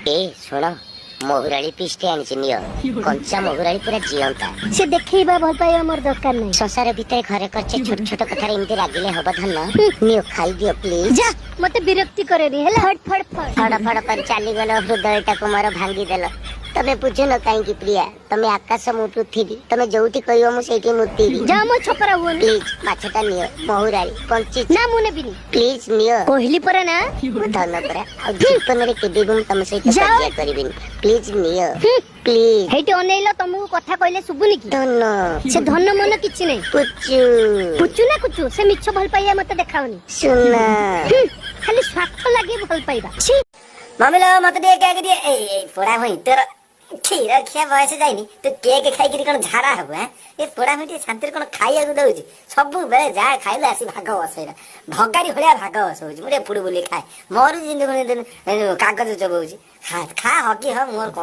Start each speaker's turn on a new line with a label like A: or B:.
A: ए सुन मोहुराली पिस्टे आनिछि neo कंचा मोहुराली पूरा जियंता
B: से देखैबा भल पाइबा मोर दरकार नै।
A: संसार भीतर घरे करछे छोट छोट कथार इनते रागिले हब धन नियो खाई दियो प्लीज।
B: जा मते विरक्ति करेनी हैला फड़ फड़ फड़
A: फड़ फड़ कर चाली गलो हृदयटा को मोर भांगी देलो। तमे बुझनो काई की प्रिया तमे आकाश मु पृथ्वी तमे जोउटी कहियो मु सेठी मुतीबी।
B: जा मो छपरा हुन
A: प्लीज माछटा नियो मोहुराली कंची
B: ना मुने बिनी
A: प्लीज नियो
B: कहली परा ना
A: धन परा आ जीवन रे केबे गुम तमे सेठी सहाय करबिन प्लीज नियो प्लीज।
B: हेटी अनेइलो तमु कथा कहले सुबुनी की
A: धन
B: से धन मन किछि नै
A: पुचू
B: पुचु ना कुचु से मिछ भल पाइया मते देखाओनी
A: सुना
B: खाली स्वार्थ लागे भल पाइबा छी।
C: मम्मीलो मते दे केक दिए ए पोड़ा होई तोर खीर खिया बयस जाइनी तो केक खाई करी कोन झाड़ा हबो हैं ए पोड़ा होई शांति कोन खाइया को दउची सब बेले जा खाइले आसी भाग बसैरा भगारी भलिया भाग बसौची मुरे फुड बुली खाए मोर जिंदगी कागज चबौची खा खा हकी ह मोर को